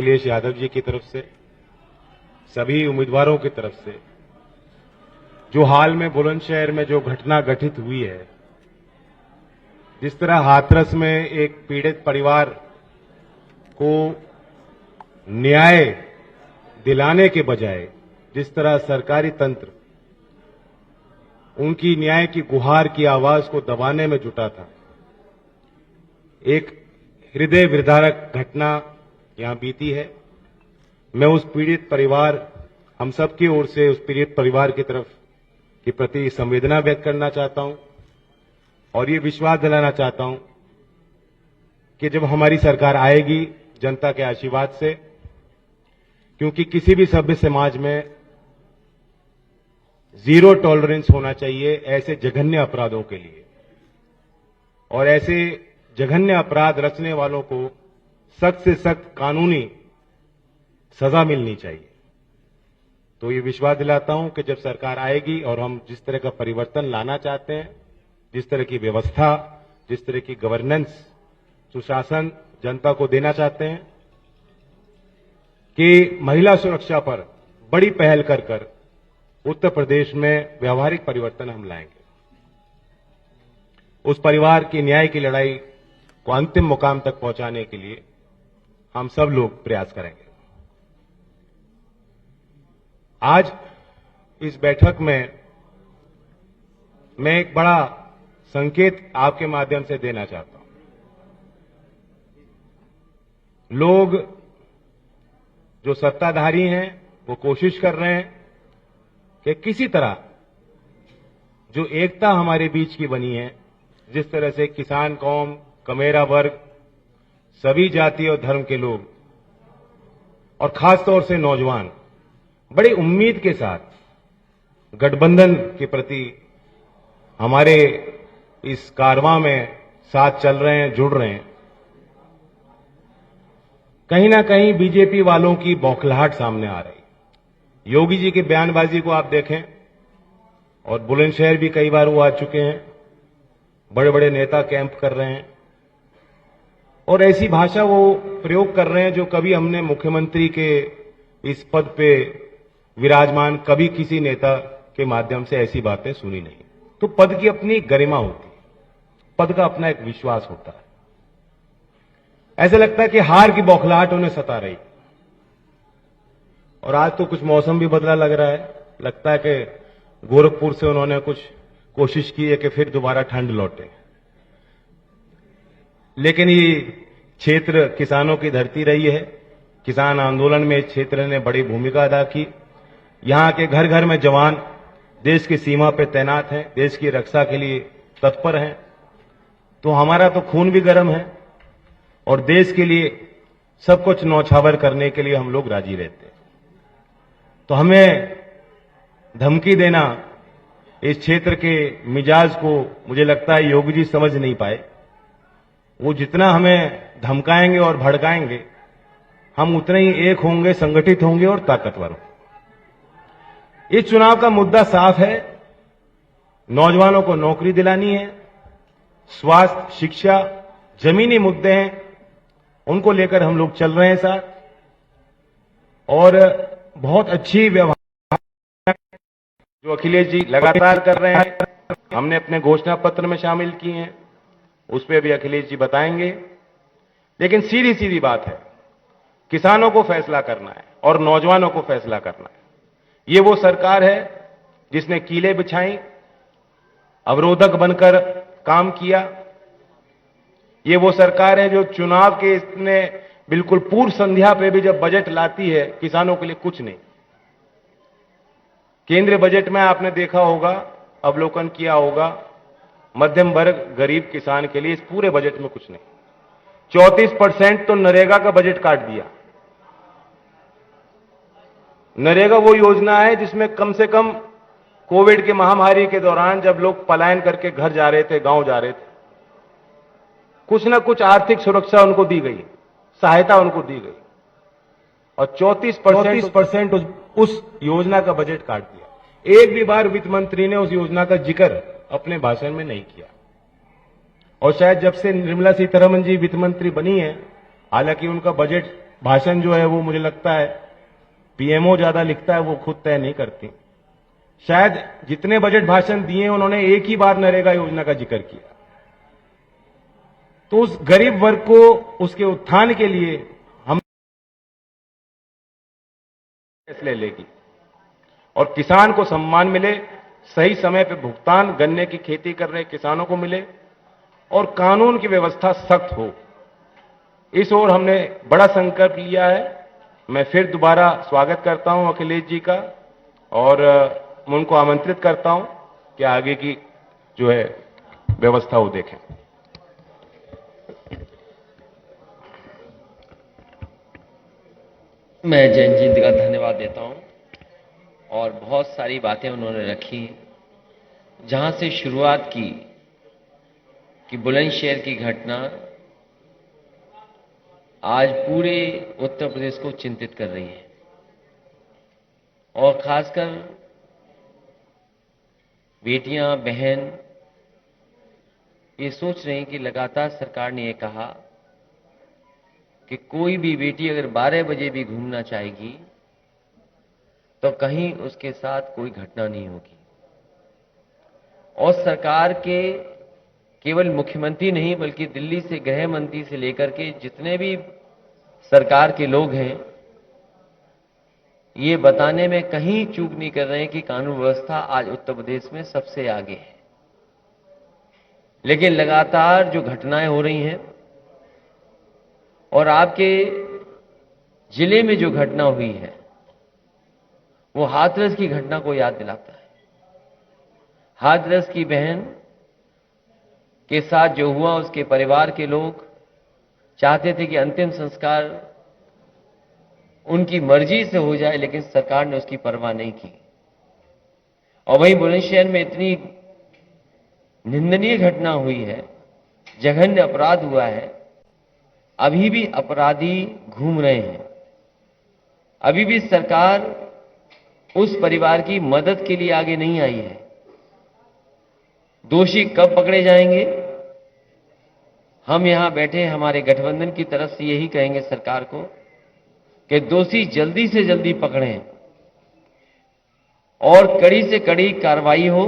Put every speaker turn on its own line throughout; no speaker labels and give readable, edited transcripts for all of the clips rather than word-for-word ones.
अखिलेश यादव जी की तरफ से, सभी उम्मीदवारों की तरफ से, जो हाल में बुलंदशहर में जो घटना घटित हुई है, जिस तरह हाथरस में एक पीड़ित परिवार को न्याय दिलाने के बजाय जिस तरह सरकारी तंत्र उनकी न्याय की गुहार की आवाज को दबाने में जुटा था, एक हृदय विदारक घटना यहां बीती है। मैं उस पीड़ित परिवार, हम सबकी ओर से उस पीड़ित परिवार की तरफ के प्रति संवेदना व्यक्त करना चाहता हूं और ये विश्वास दिलाना चाहता हूं कि जब हमारी सरकार आएगी जनता के आशीर्वाद से, क्योंकि किसी भी सभ्य समाज में जीरो टॉलरेंस होना चाहिए ऐसे जघन्य अपराधों के लिए, और ऐसे जघन्य अपराध रचने वालों को सख्त से सख्त कानूनी सजा मिलनी चाहिए। तो ये विश्वास दिलाता हूं कि जब सरकार आएगी और हम जिस तरह का परिवर्तन लाना चाहते हैं, जिस तरह की व्यवस्था, जिस तरह की गवर्नेंस, सुशासन जनता को देना चाहते हैं, कि महिला सुरक्षा पर बड़ी पहल कर कर उत्तर प्रदेश में व्यवहारिक परिवर्तन हम लाएंगे। उस परिवार की न्याय की लड़ाई को अंतिम मुकाम तक पहुंचाने के लिए हम सब लोग प्रयास करेंगे। आज इस बैठक में मैं एक बड़ा संकेत आपके माध्यम से देना चाहता हूं। लोग जो सत्ताधारी हैं वो कोशिश कर रहे हैं कि किसी तरह जो एकता हमारे बीच की बनी है, जिस तरह से किसान कौम, कमेरा वर्ग, सभी जाति और धर्म के लोग और खासतौर से नौजवान बड़ी उम्मीद के साथ गठबंधन के प्रति हमारे इस कारवां में साथ चल रहे हैं, जुड़ रहे हैं, कहीं ना कहीं बीजेपी वालों की बौखलाहट सामने आ रही। योगी जी की बयानबाजी को आप देखें, और बुलंदशहर भी कई बार वो आ चुके हैं, बड़े बड़े नेता कैंप कर रहे हैं और ऐसी भाषा वो प्रयोग कर रहे हैं जो कभी हमने मुख्यमंत्री के इस पद पे विराजमान कभी किसी नेता के माध्यम से ऐसी बातें सुनी नहीं। तो पद की अपनी गरिमा होती है, पद का अपना एक विश्वास होता है। ऐसा लगता है कि हार की बौखलाहट उन्हें सता रही, और आज तो कुछ मौसम भी बदला लग रहा है। लगता है कि गोरखपुर से उन्होंने कुछ कोशिश की है कि फिर दोबारा ठंड लौटे, लेकिन ये क्षेत्र किसानों की धरती रही है। किसान आंदोलन में इस क्षेत्र ने बड़ी भूमिका अदा की। यहां के घर घर में जवान देश की सीमा पर तैनात हैं, देश की रक्षा के लिए तत्पर हैं। तो हमारा तो खून भी गर्म है और देश के लिए सब कुछ न्यौछावर करने के लिए हम लोग राजी रहते हैं। तो हमें धमकी देना, इस क्षेत्र के मिजाज को मुझे लगता है योगी जी समझ नहीं पाए। वो जितना हमें धमकाएंगे और भड़काएंगे, हम उतने ही एक होंगे, संगठित होंगे और ताकतवर होंगे। इस चुनाव का मुद्दा साफ है, नौजवानों को नौकरी दिलानी है, स्वास्थ्य, शिक्षा, जमीनी मुद्दे हैं, उनको लेकर हम लोग चल रहे हैं साथ, और बहुत अच्छी व्यवहार जो अखिलेश जी लगातार कर रहे हैं, हमने अपने घोषणा पत्र में शामिल की हैं, उस पर भी अखिलेश जी बताएंगे। लेकिन सीधी सीधी बात है, किसानों को फैसला करना है और नौजवानों को फैसला करना है। ये वो सरकार है जिसने कीलें बिछाई, अवरोधक बनकर काम किया। ये वो सरकार है जो चुनाव के इसने बिल्कुल पूर्व संध्या पे भी जब बजट लाती है, किसानों के लिए कुछ नहीं। केंद्रीय बजट में आपने देखा होगा, अवलोकन किया होगा, मध्यम वर्ग, गरीब किसान के लिए इस पूरे बजट में कुछ नहीं। 34% तो नरेगा का बजट काट दिया। नरेगा वो योजना है जिसमें कम से कम कोविड के महामारी के दौरान जब लोग पलायन करके घर जा रहे थे, गांव जा रहे थे, कुछ ना कुछ आर्थिक सुरक्षा उनको दी गई, सहायता उनको दी गई, और 34% उस योजना का बजट काट दिया। एक भी बार वित्त मंत्री ने उस योजना का जिक्र अपने भाषण में नहीं किया। और शायद जब से निर्मला सीतारमण जी वित्त मंत्री बनी है, हालांकि उनका बजट भाषण जो है वो मुझे लगता है पीएमओ ज्यादा लिखता है, वो खुद तय नहीं करती। शायद जितने बजट भाषण दिए उन्होंने एक ही बार नरेगा योजना का जिक्र किया। तो उस गरीब वर्ग को उसके उत्थान के लिए हम फैसले लेगी और किसान को सम्मान मिले, सही समय पर भुगतान गन्ने की खेती कर रहे किसानों को मिले और कानून की व्यवस्था सख्त हो, इस ओर हमने बड़ा संकल्प लिया है। मैं फिर दोबारा स्वागत करता हूं अखिलेश जी का और मैं उनको आमंत्रित करता हूं कि आगे की जो है व्यवस्था वो देखें।
मैं जैन जी का धन्यवाद देता हूं और बहुत सारी बातें उन्होंने रखी, जहां से शुरुआत की कि बुलंदशहर की घटना आज पूरे उत्तर प्रदेश को चिंतित कर रही है और खासकर बेटियां, बहन ये सोच रही हैं कि लगातार सरकार ने ये कहा कि कोई भी बेटी अगर 12 बजे भी घूमना चाहेगी तो कहीं उसके साथ कोई घटना नहीं होगी। और सरकार के केवल मुख्यमंत्री नहीं बल्कि दिल्ली से गृह मंत्री से लेकर के जितने भी सरकार के लोग हैं, ये बताने में कहीं चूक नहीं कर रहे हैं कि कानून व्यवस्था आज उत्तर प्रदेश में सबसे आगे है। लेकिन लगातार जो घटनाएं हो रही हैं और आपके जिले में जो घटना हुई है वो हाथरस की घटना को याद दिलाता है। हाथरस की बहन के साथ जो हुआ, उसके परिवार के लोग चाहते थे कि अंतिम संस्कार उनकी मर्जी से हो जाए, लेकिन सरकार ने उसकी परवाह नहीं की। और वहीं बुलंदशहर में इतनी निंदनीय घटना हुई है, जघन्य अपराध हुआ है, अभी भी अपराधी घूम रहे हैं। अभी भी सरकार उस परिवार की मदद के लिए आगे नहीं आई है। दोषी कब पकड़े जाएंगे? हम यहां बैठे हमारे गठबंधन की तरफ से यही कहेंगे सरकार को कि दोषी जल्दी से जल्दी पकड़ें और कड़ी से कड़ी कार्रवाई हो।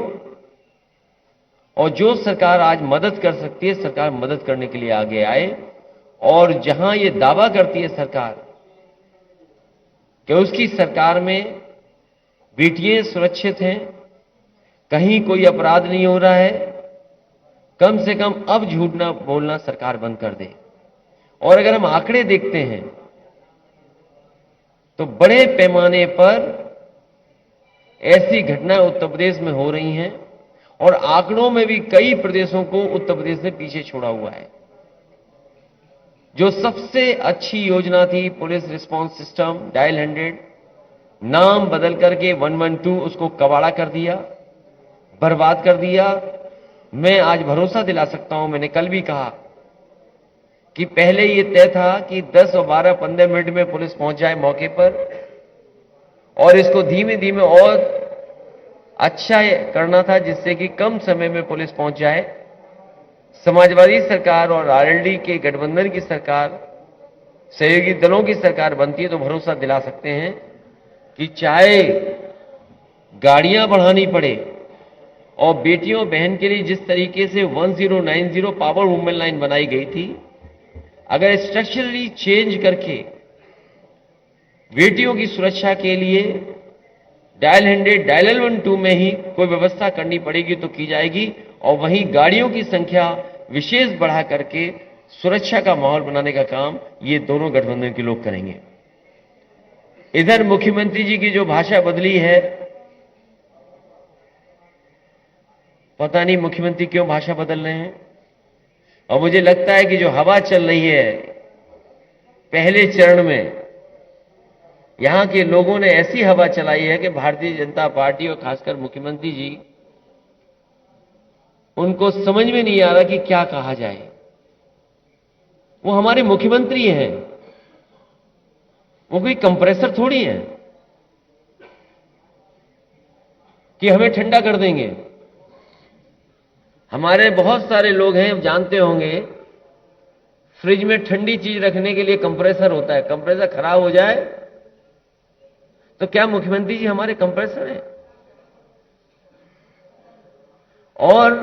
और जो सरकार आज मदद कर सकती है, सरकार मदद करने के लिए आगे आए। और जहां ये दावा करती है सरकार कि उसकी सरकार में बेटियां सुरक्षित हैं, कहीं कोई अपराध नहीं हो रहा है, कम से कम अब झूठ ना बोलना सरकार बंद कर दे। और अगर हम आंकड़े देखते हैं तो बड़े पैमाने पर ऐसी घटनाएं उत्तर प्रदेश में हो रही हैं और आंकड़ों में भी कई प्रदेशों को उत्तर प्रदेश ने पीछे छोड़ा हुआ है। जो सबसे अच्छी योजना थी पुलिस रिस्पांस सिस्टम डायल 100, नाम बदल करके 112 उसको कबाड़ा कर दिया, बर्बाद कर दिया। मैं आज भरोसा दिला सकता हूं, मैंने कल भी कहा कि पहले ये तय था कि 10 और 12, 15 मिनट में पुलिस पहुंच जाए मौके पर, और इसको धीमे धीमे और अच्छा करना था जिससे कि कम समय में पुलिस पहुंच जाए। समाजवादी सरकार और आरएलडी के गठबंधन की सरकार, सहयोगी दलों की सरकार बनती है तो भरोसा दिला सकते हैं कि चाहे गाड़ियां बढ़ानी पड़े और बेटियों बहन के लिए जिस तरीके से 1090 पावर वुमेन लाइन बनाई गई थी, अगर स्ट्रक्चरली चेंज करके बेटियों की सुरक्षा के लिए डायल 100, डायल 112 में ही कोई व्यवस्था करनी पड़ेगी तो की जाएगी। और वहीं गाड़ियों की संख्या विशेष बढ़ा करके सुरक्षा का माहौल बनाने का काम ये दोनों गठबंधन के लोग करेंगे। इधर मुख्यमंत्री जी की जो भाषा बदली है, पता नहीं मुख्यमंत्री क्यों भाषा बदल रहे हैं। और मुझे लगता है कि जो हवा चल रही है पहले चरण में, यहां के लोगों ने ऐसी हवा चलाई है कि भारतीय जनता पार्टी और खासकर मुख्यमंत्री जी, उनको समझ में नहीं आ रहा कि क्या कहा जाए। वो हमारे मुख्यमंत्री हैं, वो कोई कंप्रेसर थोड़ी है कि हमें ठंडा कर देंगे। हमारे बहुत सारे लोग हैं, जानते होंगे, फ्रिज में ठंडी चीज रखने के लिए कंप्रेसर होता है, कंप्रेसर खराब हो जाए तो क्या मुख्यमंत्री जी हमारे कंप्रेसर हैं? और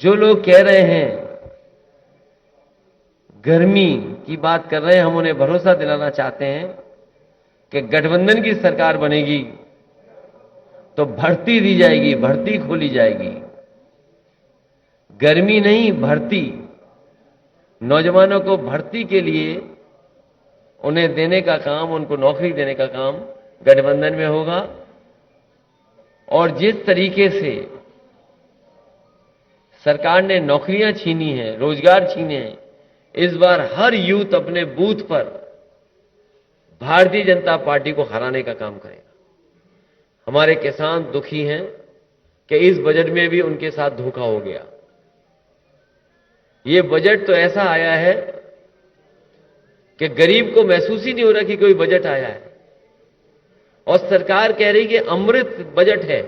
जो लोग कह रहे हैं गर्मी की बात कर रहे हैं, हम उन्हें भरोसा दिलाना चाहते हैं कि गठबंधन की सरकार बनेगी तो भर्ती दी जाएगी, भर्ती खोली जाएगी। गर्मी नहीं, भर्ती। नौजवानों को भर्ती के लिए उन्हें देने का काम, उनको नौकरी देने का काम गठबंधन में होगा। और जिस तरीके से सरकार ने नौकरियां छीनी हैं, रोजगार छीने हैं, इस बार हर यूथ अपने बूथ पर भारतीय जनता पार्टी को हराने का काम करेगा। हमारे किसान दुखी हैं कि इस बजट में भी उनके साथ धोखा हो गया। ये बजट तो ऐसा आया है कि गरीब को महसूस ही नहीं हो रहा कि कोई बजट आया है। और सरकार कह रही कि अमृत बजट है।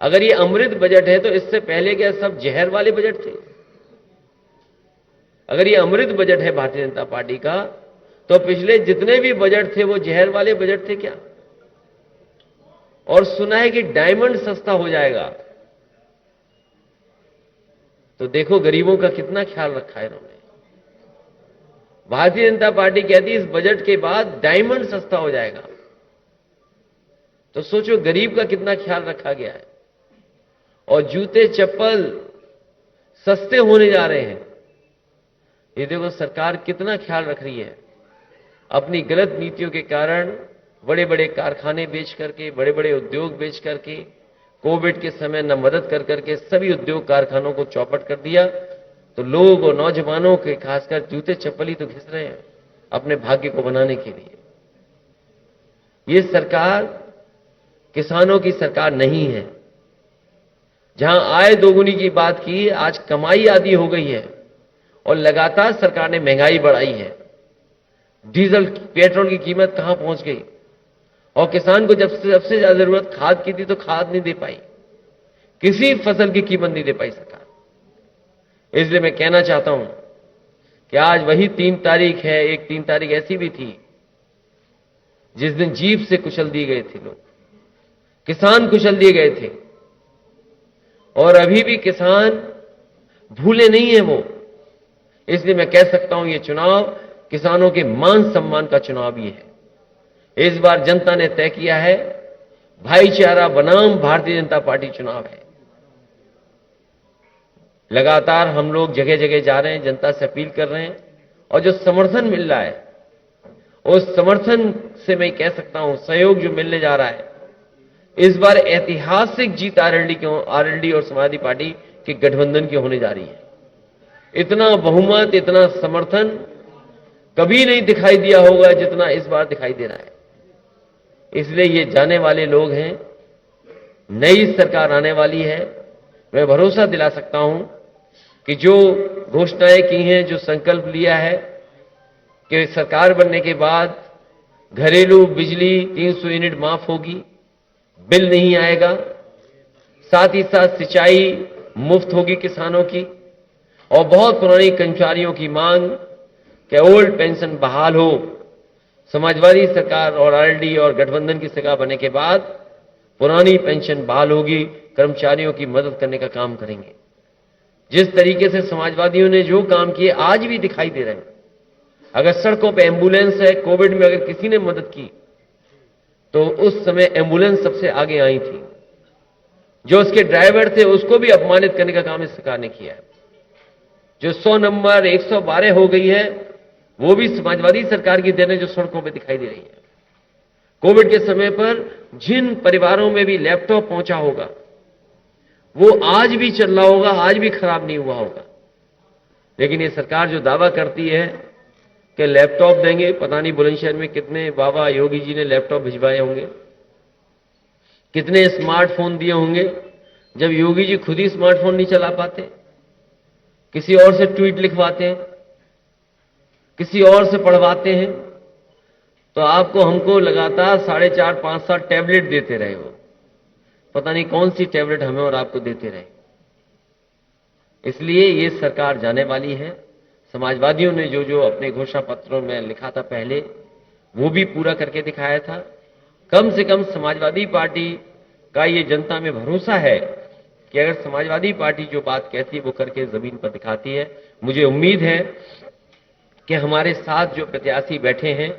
अगर ये अमृत बजट है तो इससे पहले क्या सब जहर वाले बजट थे? अगर ये अमृत बजट है भारतीय जनता पार्टी का, तो पिछले जितने भी बजट थे वो जहर वाले बजट थे क्या? और सुना है कि डायमंड सस्ता हो जाएगा। तो देखो गरीबों का कितना ख्याल रखा है इन्होंने। भारतीय जनता पार्टी कहती है इस बजट के बाद डायमंड सस्ता हो जाएगा। तो सोचो गरीब का कितना ख्याल रखा गया है। और जूते चप्पल सस्ते होने जा रहे हैं। ये देखो सरकार कितना ख्याल रख रही है। अपनी गलत नीतियों के कारण बड़े बड़े कारखाने बेच करके, बड़े बड़े उद्योग बेच करके, कोविड के समय न मदद कर करके सभी उद्योग कारखानों को चौपट कर दिया। तो लोग और नौजवानों के खासकर जूते चप्पल ही तो घिस रहे हैं अपने भाग्य को बनाने के लिए। ये सरकार किसानों की सरकार नहीं है। जहां आय दोगुनी की बात की, आज कमाई आधी हो गई है। और लगातार सरकार ने महंगाई बढ़ाई है। डीजल पेट्रोल की कीमत कहां पहुंच गई। और किसान को जब सबसे ज्यादा जरूरत खाद की थी तो खाद नहीं दे पाई, किसी फसल की कीमत नहीं दे पाई सरकार। इसलिए मैं कहना चाहता हूं कि आज वही 3 तारीख है। एक 3 तारीख ऐसी भी थी जिस दिन जीप से कुचल दिए गए थे लोग, किसान कुचल दिए गए थे। और अभी भी किसान भूले नहीं है वो। इसलिए मैं कह सकता हूं ये चुनाव किसानों के मान सम्मान का चुनाव ही है। इस बार जनता ने तय किया है भाईचारा बनाम भारतीय जनता पार्टी चुनाव है। लगातार हम लोग जगह जगह जा रहे हैं, जनता से अपील कर रहे हैं। और जो समर्थन मिल रहा है उस समर्थन से मैं कह सकता हूं सहयोग जो मिलने जा रहा है, इस बार ऐतिहासिक जीत आरएलडी और समाजवादी पार्टी के गठबंधन की होने जा रही है। इतना बहुमत, इतना समर्थन कभी नहीं दिखाई दिया होगा जितना इस बार दिखाई दे रहा है। इसलिए ये जाने वाले लोग हैं, नई सरकार आने वाली है। मैं भरोसा दिला सकता हूं कि जो घोषणाएं की हैं, जो संकल्प लिया है कि सरकार बनने के बाद घरेलू बिजली 300 यूनिट माफ होगी, बिल नहीं आएगा, साथ ही साथ सिंचाई मुफ्त होगी किसानों की। और बहुत पुरानी कर्मचारियों की मांग कि ओल्ड पेंशन बहाल हो। समाजवादी सरकार और आरएलडी और गठबंधन की सरकार बनने के बाद पुरानी पेंशन बहाल होगी, कर्मचारियों की मदद करने का काम करेंगे। जिस तरीके से समाजवादियों ने जो काम किए आज भी दिखाई दे रहे हैं। अगर सड़कों पे एम्बुलेंस है, कोविड में अगर किसी ने मदद की तो उस समय एम्बुलेंस सबसे आगे आई थी। जो उसके ड्राइवर थे उसको भी अपमानित करने का काम इस सरकार ने किया है। जो 100 नंबर 112 हो गई है वो भी समाजवादी सरकार की देन है, जो सड़कों पे दिखाई दे रही है। कोविड के समय पर जिन परिवारों में भी लैपटॉप पहुंचा होगा वो आज भी चल रहा होगा, आज भी खराब नहीं हुआ होगा। लेकिन ये सरकार जो दावा करती है कि लैपटॉप देंगे, पता नहीं बुलंदशहर में कितने बाबा योगी जी ने लैपटॉप भिजवाए होंगे, कितने स्मार्टफोन दिए होंगे, जब योगी जी खुद ही स्मार्टफोन नहीं चला पाते, किसी और से ट्वीट लिखवाते हैं, किसी और से पढ़वाते हैं। तो आपको हमको लगातार 4.5 5 7 टैबलेट देते रहे हो, पता नहीं कौन सी टैबलेट हमें और आपको देते रहे। इसलिए ये सरकार जाने वाली है। समाजवादियों ने जो जो अपने घोषणा पत्रों में लिखा था पहले, वो भी पूरा करके दिखाया था। कम से कम समाजवादी पार्टी का ये जनता में भरोसा है कि अगर समाजवादी पार्टी जो बात कहती है वो करके जमीन पर दिखाती है। मुझे उम्मीद है कि हमारे साथ जो प्रत्याशी बैठे हैं,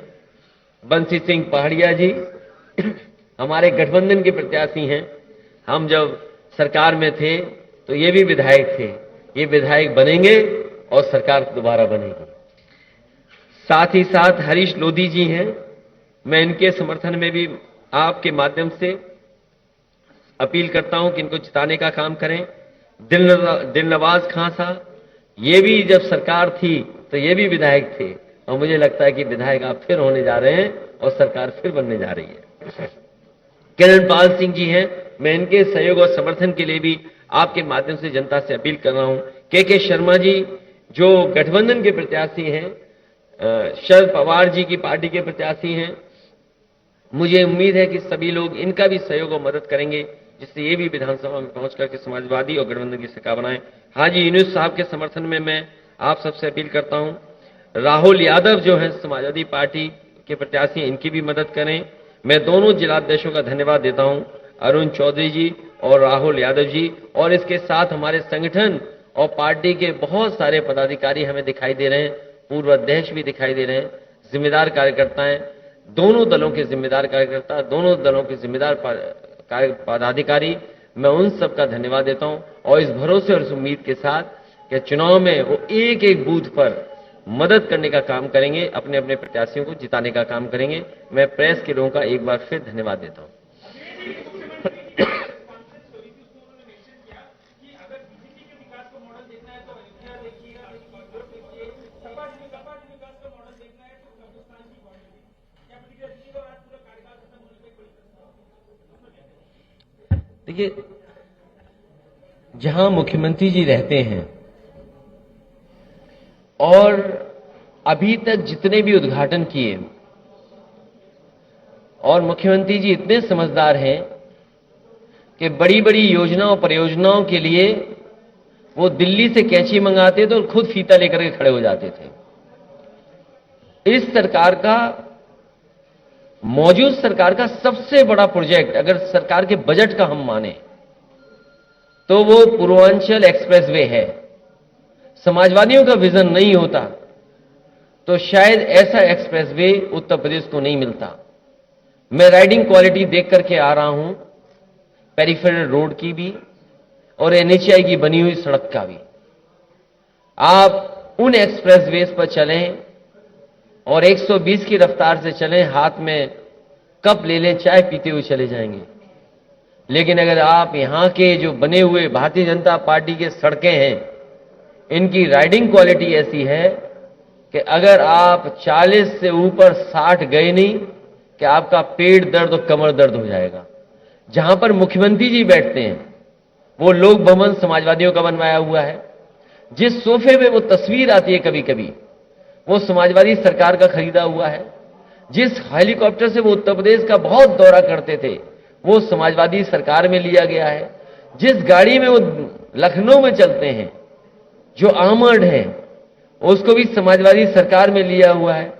बंसी सिंह पहाड़िया जी हमारे गठबंधन के प्रत्याशी हैं। हम जब सरकार में थे तो ये भी विधायक थे, ये विधायक बनेंगे और सरकार दोबारा बनेगी। साथ ही साथ हरीश लोधी जी हैं, मैं इनके समर्थन में भी आपके माध्यम से अपील करता हूं कि इनको जिताने का काम करें। दिलनवाज खां साहब, ये भी जब सरकार थी तो ये भी विधायक थे, और मुझे लगता है कि विधायक आप फिर होने जा रहे हैं और सरकार फिर बनने जा रही है। किरण पाल सिंह जी हैं, मैं इनके सहयोग और समर्थन के लिए भी आपके माध्यम से जनता से अपील कर रहा हूं। के शर्मा जी जो गठबंधन के प्रत्याशी हैं, शरद पवार जी की पार्टी के प्रत्याशी हैं, मुझे उम्मीद है कि सभी लोग इनका भी सहयोग और मदद करेंगे, जिससे ये भी विधानसभा में पहुंच करके समाजवादी और गठबंधन की सरकार बनाएं। हाजी यूनुस साहब के समर्थन में मैं आप सबसे अपील करता हूं। राहुल यादव जो है समाजवादी पार्टी के प्रत्याशी, इनकी भी मदद करें। मैं दोनों जिलाध्यक्षों का धन्यवाद देता हूं, अरुण चौधरी जी और राहुल यादव जी, और इसके साथ हमारे संगठन और पार्टी के बहुत सारे पदाधिकारी हमें दिखाई दे रहे हैं, पूर्व अध्यक्ष भी दिखाई दे रहे हैं, जिम्मेदार कार्यकर्ता हैं, दोनों दलों के जिम्मेदार कार्यकर्ता, दोनों दलों के जिम्मेदार पदाधिकारी, मैं उन सब का धन्यवाद देता हूं। और इस भरोसे और इस उम्मीद के साथ कि चुनाव में वो एक एक बूथ पर मदद करने का काम करेंगे, अपने अपने प्रत्याशियों को जिताने का काम करेंगे। मैं प्रेस के लोगों का एक बार फिर धन्यवाद देता हूं। देखिए, जहां मुख्यमंत्री जी रहते हैं और अभी तक जितने भी उद्घाटन किए, और मुख्यमंत्री जी इतने समझदार हैं कि बड़ी बड़ी योजनाओं परियोजनाओं के लिए वो दिल्ली से कैंची मंगाते थे और खुद फीता लेकर के खड़े हो जाते थे। इस सरकार का, मौजूद सरकार का सबसे बड़ा प्रोजेक्ट अगर सरकार के बजट का हम माने तो वो पूर्वांचल एक्सप्रेसवे है। समाजवादियों का विजन नहीं होता तो शायद ऐसा एक्सप्रेसवे उत्तर प्रदेश को नहीं मिलता। मैं राइडिंग क्वालिटी देख करके आ रहा हूं, पेरिफेरल रोड की भी और एनएचआई की बनी हुई सड़क का भी। आप उन एक्सप्रेसवेज पर चलें और 120 की रफ्तार से चलें, हाथ में कप ले लें, चाय पीते हुए चले जाएंगे। लेकिन अगर आप यहां के जो बने हुए भारतीय जनता पार्टी के सड़कें हैं, इनकी राइडिंग क्वालिटी ऐसी है कि अगर आप 40 से ऊपर 60 गए नहीं कि आपका पेट दर्द और कमर दर्द हो जाएगा। जहां पर मुख्यमंत्री जी बैठते हैं वो लोक भवन समाजवादियों का बनवाया हुआ है। जिस सोफे में वो तस्वीर आती है कभी कभी, वो समाजवादी सरकार का खरीदा हुआ है। जिस हेलीकॉप्टर से वो उत्तर प्रदेश का बहुत दौरा करते थे, वो समाजवादी सरकार में लिया गया है। जिस गाड़ी में वो लखनऊ में चलते हैं, जो आर्मर्ड है, उसको भी समाजवादी सरकार में लिया हुआ है।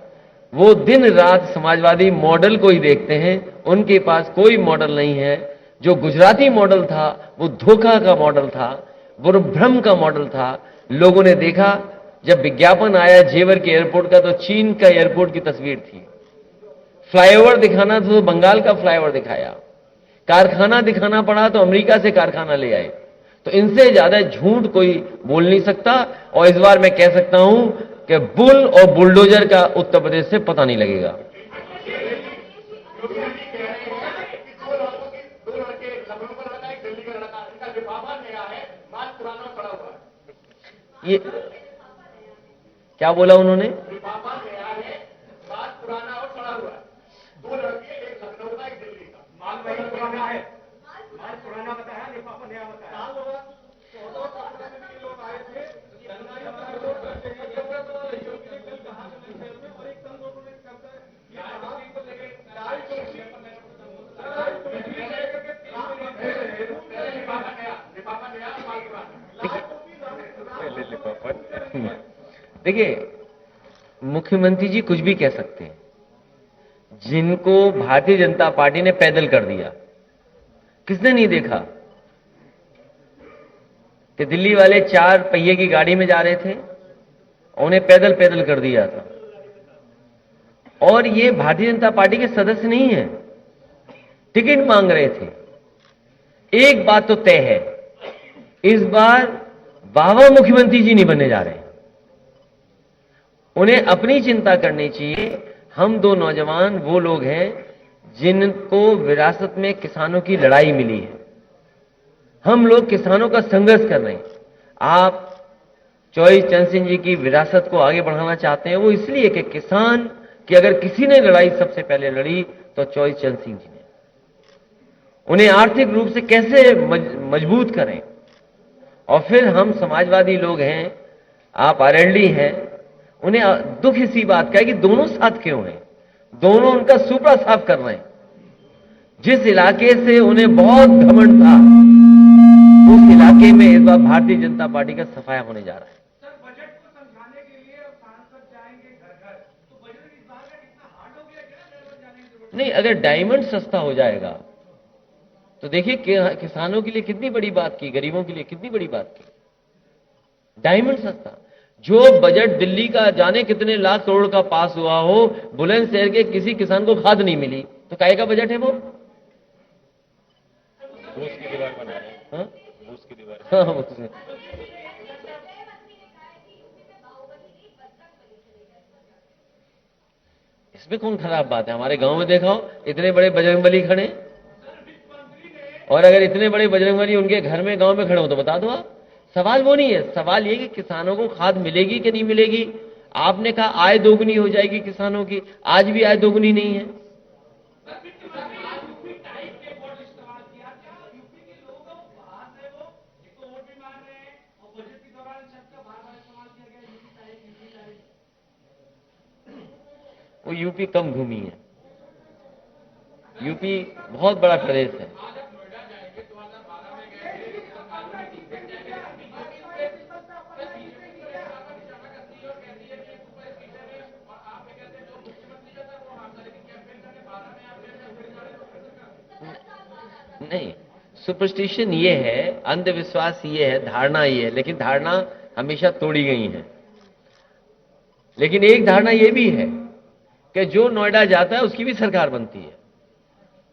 वो दिन रात समाजवादी मॉडल को ही देखते हैं, उनके पास कोई मॉडल नहीं है। जो गुजराती मॉडल था वो धोखा का मॉडल था, वो भ्रम का मॉडल था। लोगों ने देखा जब विज्ञापन आया जेवर के एयरपोर्ट का तो चीन का एयरपोर्ट की तस्वीर थी। फ्लाईओवर दिखाना था तो बंगाल का फ्लाईओवर दिखाया, कारखाना दिखाना पड़ा तो अमेरिका से कारखाना ले आए। तो इनसे ज्यादा झूठ कोई बोल नहीं सकता। और इस बार मैं कह सकता हूं कि बुल और बुलडोजर का उत्तर प्रदेश से पता नहीं लगेगा। ये क्या बोला उन्होंने? देखिए, मुख्यमंत्री जी कुछ भी कह सकते हैं, जिनको भारतीय जनता पार्टी ने पैदल कर दिया, किसने नहीं देखा कि दिल्ली वाले 4 पहिए की गाड़ी में जा रहे थे, उन्हें पैदल पैदल कर दिया था। और ये भारतीय जनता पार्टी के सदस्य नहीं है, टिकट मांग रहे थे। एक बात तो तय है, इस बार बाबा मुख्यमंत्री जी नहीं बनने जा रहे। उन्हें अपनी चिंता करनी चाहिए। हम 2 नौजवान वो लोग हैं जिनको विरासत में किसानों की लड़ाई मिली है। हम लोग किसानों का संघर्ष कर रहे हैं। आप चौधरी चरण सिंह जी की विरासत को आगे बढ़ाना चाहते हैं, वो इसलिए कि किसान की अगर किसी ने लड़ाई सबसे पहले लड़ी तो चौधरी चरण सिंह जी ने। उन्हें आर्थिक रूप से कैसे मजबूत करें। और फिर हम समाजवादी लोग हैं, आप आरएलडी हैं, उन्हें दुख इसी बात का है कि दोनों साथ क्यों हैं, दोनों उनका सुपड़ा साफ कर रहे हैं। जिस इलाके से उन्हें बहुत घमंड था, उस इलाके में इस बार भारतीय जनता पार्टी का सफाया होने जा रहा है।
सर, बजट को समझाने के लिए अब सांसद जाएंगे घर घर, तो बजट इस बार का कितना हार्ड हो गया, क्या घर घर जाने की जरूरत
नहीं, अगर डायमंड सस्ता हो जाएगा तो देखिए किसानों के लिए कितनी बड़ी बात की, गरीबों के लिए कितनी बड़ी बात की। डायमंड सस्ता, जो बजट दिल्ली का जाने कितने लाख करोड़ का पास हुआ हो, बुलंदशहर के किसी किसान को खाद नहीं मिली, तो काहे का बजट है वो?
उसकी दीवार बना रहे हैं।
हाँ?
उसकी दीवार
हाँ, उसमें। इसमें कौन खराब बात है? हमारे गांव में देखा हो, इतने बड़े बजरंगबली खड़े हैं। और अगर इतने बड़े बजरंगबली उनके घर में गांव में खड़े हो तो बता दो आप। सवाल वो नहीं है, सवाल ये कि किसानों को खाद मिलेगी कि नहीं मिलेगी। आपने कहा आय दोगुनी हो जाएगी किसानों की, आज भी आय दोगुनी नहीं है। वो यूपी कम घूमी है, यूपी बहुत बड़ा प्रदेश है। नहीं, सुपरस्टिशन ये है, अंधविश्वास ये है, धारणा ये है, लेकिन धारणा हमेशा तोड़ी गई है। लेकिन एक धारणा ये भी है कि जो नोएडा जाता है उसकी भी सरकार बनती है।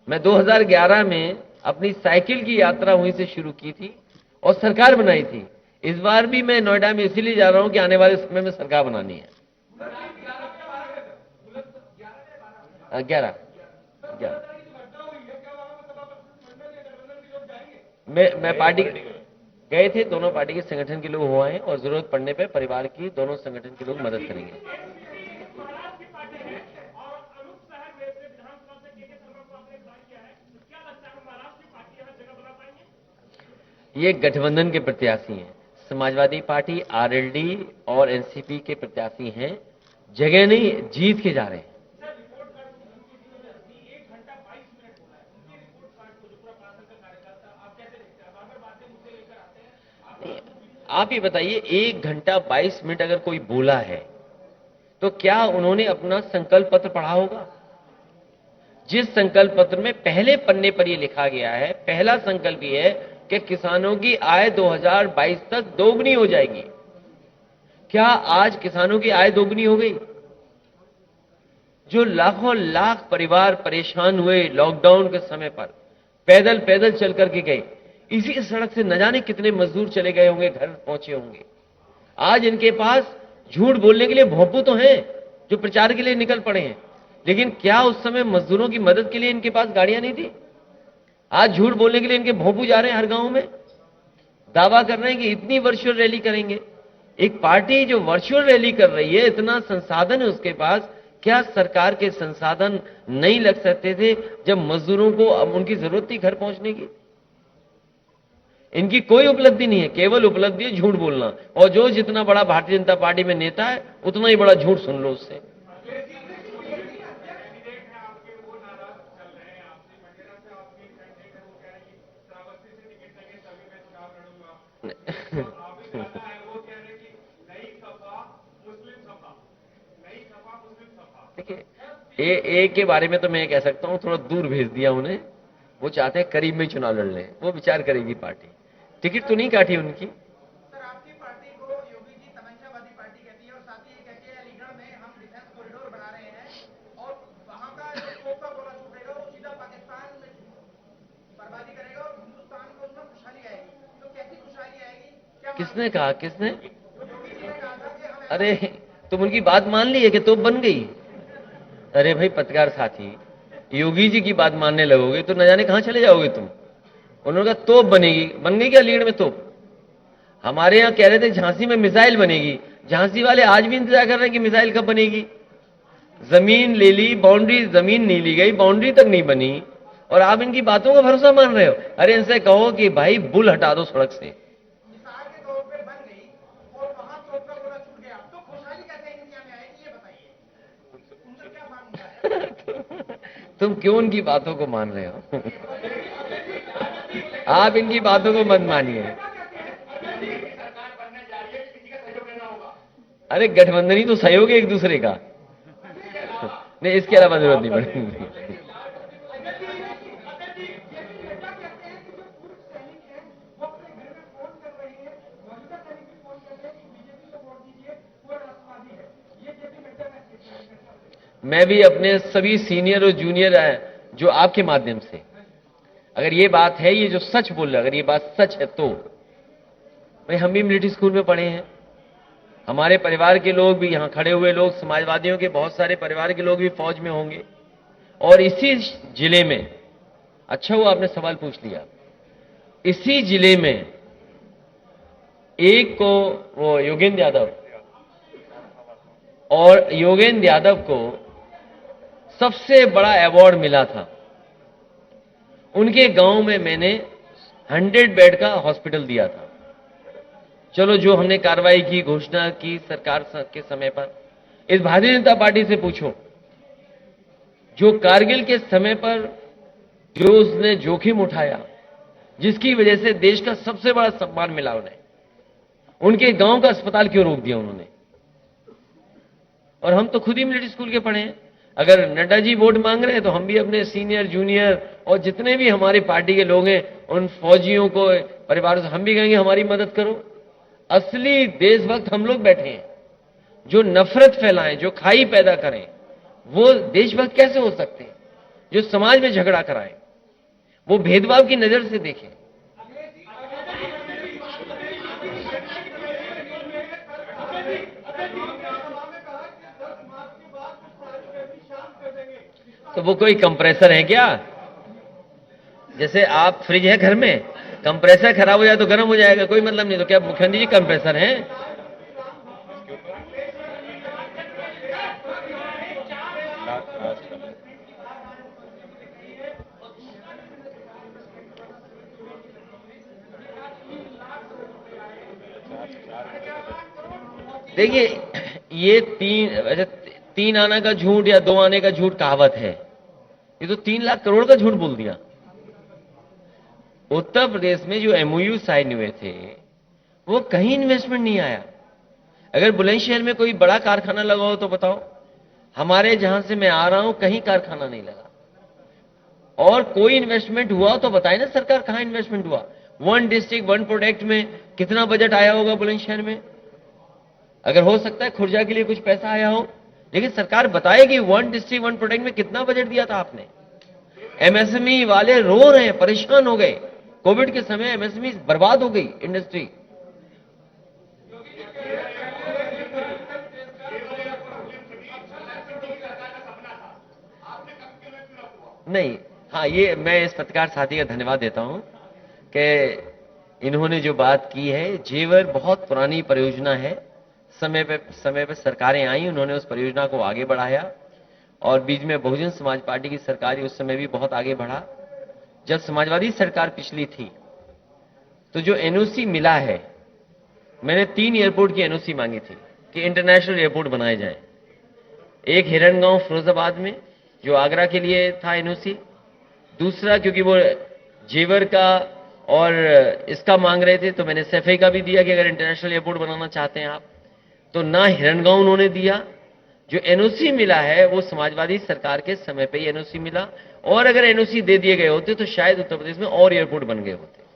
मैं 2011 में अपनी साइकिल की यात्रा वहीं से शुरू की थी और सरकार बनाई थी। इस बार भी मैं नोएडा में इसीलिए जा रहा हूं कि आने वाले समय में सरकार बनानी है। 11 मैं पार्टी गए थे, दोनों पार्टी के संगठन के लोग हुए हैं और जरूरत पड़ने पर परिवार की दोनों संगठन के लोग मदद करेंगे। ये गठबंधन के प्रत्याशी हैं, समाजवादी पार्टी, आरएलडी और एनसीपी के प्रत्याशी हैं। जगह नहीं, जीत के जा रहे हैं। आप ही बताइए, 1 घंटा 22 मिनट अगर कोई बोला है तो क्या उन्होंने अपना संकल्प पत्र पढ़ा होगा? जिस संकल्प पत्र में पहले पन्ने पर यह लिखा गया है, पहला संकल्प यह है कि किसानों की आय 2022 तक दोगुनी हो जाएगी। क्या आज किसानों की आय दोगुनी हो गई? जो लाखों लाख परिवार परेशान हुए लॉकडाउन के समय पर, पैदल पैदल चल करके गए, इसी सड़क से न जाने कितने मजदूर चले गए होंगे, घर पहुंचे होंगे। आज इनके पास झूठ बोलने के लिए भोंपू तो हैं जो प्रचार के लिए निकल पड़े हैं, लेकिन क्या उस समय मजदूरों की मदद के लिए इनके पास गाड़ियां नहीं थी? आज झूठ बोलने के लिए इनके भोंपू जा रहे हैं हर गांव में, दावा कर रहे हैं कि इतनी वर्चुअल रैली करेंगे। एक पार्टी जो वर्चुअल रैली कर रही है, इतना संसाधन है उसके पास, क्या सरकार के संसाधन नहीं लग सकते थे जब मजदूरों को अब उनकी जरूरत थी घर पहुंचने की? इनकी कोई उपलब्धि नहीं है, केवल उपलब्धि है झूठ बोलना। और जो जितना बड़ा भारतीय जनता पार्टी में नेता है, उतना ही बड़ा झूठ सुन लो उससे। ए के बारे में तो मैं कह सकता हूं थोड़ा दूर भेज दिया उन्हें। वो चाहते हैं करीब में ही चुनाव लड़ लें, वो विचार करेगी पार्टी। टिकट तो नहीं काटी उनकी।
सर आपकी पार्टी को योगी जी तमंचावादी पार्टी कहती है और साथ ही ये कहती है अलीगढ़ में हम डिफेंस कॉरिडोर बना रहे हैं और वहां का जो तोप का गोला छूटेगा वो सीधा पाकिस्तान में बर्बादी करेगा और हिंदुस्तान को उसमें खुशहाली आएगी। तो कैसी खुशहाली आएगी? क्या
किसने कहा? किसने?
योगी जी ने कहा था कि हम
अरे तुम उनकी बात मान ली है कि तोप बन गई? अरे भाई पत्रकार साथी, योगी जी की बात मानने लगोगे तो न जाने कहां चले जाओगे तुम। उन्होंने कहा तोप बनेगी, बन गई क्या अलीगढ़ में तोप? हमारे यहां कह रहे थे झांसी में मिसाइल बनेगी, झांसी वाले आज भी इंतजार कर रहे हैं कि मिसाइल कब बनेगी। जमीन ले ली, बाउंड्री, जमीन नहीं ली गई, बाउंड्री तक नहीं बनी, और आप इनकी बातों का भरोसा मान रहे हो। अरे इनसे कहो कि भाई बुल हटा दो सड़क से।
मिसाल के तौर पे बन गई और वहां तोप का गोला छूट गया तो खुशहाली कैसे इंडिया में आएगी ये बताइए। उनका क्या मामला है?
तुम क्यों उनकी बातों को मान रहे हो? आप इनकी बातों को मत मानिए। अरे गठबंधन ही तो सहयोग है एक दूसरे का। नहीं, इसके अलावा जरूरत नहीं पड़ेगी। मैं भी अपने सभी सीनियर और जूनियर जो आपके माध्यम से, अगर ये बात है, ये जो सच बोल रहा है, अगर ये बात सच है तो भाई हम भी मिलिट्री स्कूल में पढ़े हैं, हमारे परिवार के लोग भी, यहां खड़े हुए लोग, समाजवादियों के बहुत सारे परिवार के लोग भी फौज में होंगे। और इसी जिले में, अच्छा हुआ आपने सवाल पूछ लिया, इसी जिले में एक को वो योगेंद्र यादव, और योगेंद्र यादव को सबसे बड़ा अवार्ड मिला था। उनके गांव में मैंने 100 बेड का हॉस्पिटल दिया था। चलो, जो हमने कार्रवाई की, घोषणा की सरकार के समय पर, इस भारतीय जनता पार्टी से पूछो, जो कारगिल के समय पर जो उसने जोखिम उठाया, जिसकी वजह से देश का सबसे बड़ा सम्मान मिला उन्हें, उनके गांव का अस्पताल क्यों रोक दिया उन्होंने? और हम तो खुद ही मिलिट्री स्कूल के पढ़े हैं। अगर नड्डा जी वोट मांग रहे हैं तो हम भी अपने सीनियर, जूनियर और जितने भी हमारी पार्टी के लोग हैं, उन फौजियों को, परिवारों से हम भी कहेंगे हमारी मदद करो। असली देशभक्त हम लोग बैठे हैं। जो नफरत फैलाएं, जो खाई पैदा करें, वो देशभक्त कैसे हो सकते हैं? जो समाज में झगड़ा कराएं, वो भेदभाव की नजर से देखें। तो वो कोई कंप्रेसर है क्या? जैसे आप फ्रिज है घर में, कंप्रेसर खराब हो जाए तो गर्म हो जाएगा, कोई मतलब नहीं। तो क्या मुख्यमंत्री जी कंप्रेसर हैं? देखिए, ये तीन आना का झूठ या 2 आने का झूठ कहावत है। ये तो 3 लाख करोड़ का झूठ बोल दिया। उत्तर प्रदेश में जो एमओयू साइन हुए थे, वो कहीं इन्वेस्टमेंट नहीं आया। अगर बुलंदशहर में कोई बड़ा कारखाना लगा हो तो बताओ। हमारे जहां से मैं आ रहा हूं कहीं कारखाना नहीं लगा। और कोई इन्वेस्टमेंट हुआ तो बताए ना सरकार, कहां इन्वेस्टमेंट हुआ? 1 डिस्ट्रिक्ट 1 प्रोडक्ट में कितना बजट आया होगा बुलंदशहर में? अगर हो सकता है खुर्जा के लिए कुछ पैसा आया हो, लेकिन सरकार बताएगी 1 डिस्ट्रिक्ट 1 प्रोडक्ट में कितना बजट दिया था आपने। एमएसएमई वाले रो रहे हैं, परेशान हो गए। कोविड के समय एमएसएमई बर्बाद हो गई इंडस्ट्री। नहीं, हाँ, ये मैं इस पत्रकार साथी का धन्यवाद देता हूं कि इन्होंने जो बात की है, जेवर बहुत पुरानी परियोजना है। समय पे सरकारें आई, उन्होंने उस परियोजना को आगे बढ़ाया, और बीच में बहुजन समाज पार्टी की सरकार उस समय भी बहुत आगे बढ़ा। जब समाजवादी सरकार पिछली थी तो जो एनओसी मिला है, मैंने 3 एयरपोर्ट की एनओसी मांगी थी कि इंटरनेशनल एयरपोर्ट बनाए जाएं। एक हिरणगांव फिरोजाबाद में, जो आगरा के लिए था एनओसी। दूसरा, क्योंकि वो जेवर का और इसका मांग रहे थे, तो मैंने सैफई का भी दिया कि अगर इंटरनेशनल एयरपोर्ट बनाना चाहते हैं आप, तो ना हिरणगांव उन्होंने दिया, जो एनओसी मिला है वो समाजवादी सरकार के समय पे ही एनओसी मिला, और अगर एनओसी दे दिए गए होते तो शायद उत्तर प्रदेश में और एयरपोर्ट बन गए होते।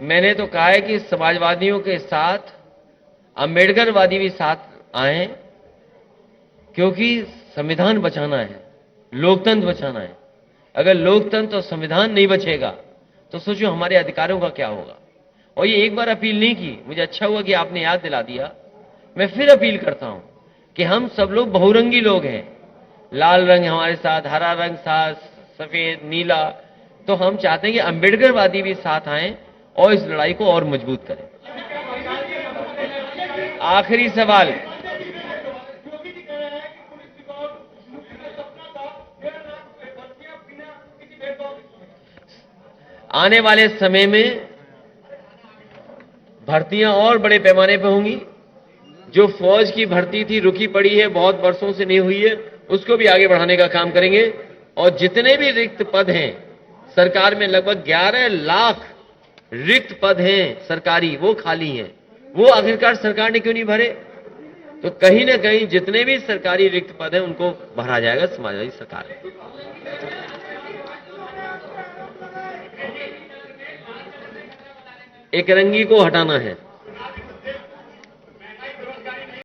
मैंने तो कहा है कि समाजवादियों के साथ अंबेडकरवादी भी साथ आए, क्योंकि संविधान बचाना है, लोकतंत्र बचाना है। अगर लोकतंत्र और संविधान नहीं बचेगा तो सोचो हमारे अधिकारों का क्या होगा। और ये एक बार अपील नहीं की, मुझे अच्छा हुआ कि आपने याद दिला दिया। मैं फिर अपील करता हूं कि हम सब लोग बहुरंगी लोग हैं, लाल रंग हमारे साथ, हरा रंग साथ, सफेद, नीला, तो हम चाहते हैं कि अंबेडकरवादी भी साथ आए और इस लड़ाई को और मजबूत करें। आखिरी सवाल, आने वाले समय में भर्तियां और बड़े पैमाने पर होंगी। जो फौज की भर्ती थी, रुकी पड़ी है, बहुत वर्षों से नहीं हुई है, उसको भी आगे बढ़ाने का काम करेंगे। और जितने भी रिक्त पद हैं सरकार में, लगभग 11 लाख रिक्त पद हैं सरकारी, वो खाली हैं। वो आखिरकार सरकार ने क्यों नहीं भरे? तो कहीं ना कहीं जितने भी सरकारी रिक्त पद हैं उनको भरा जाएगा समाजवादी सरकार। एक रंगी को हटाना है।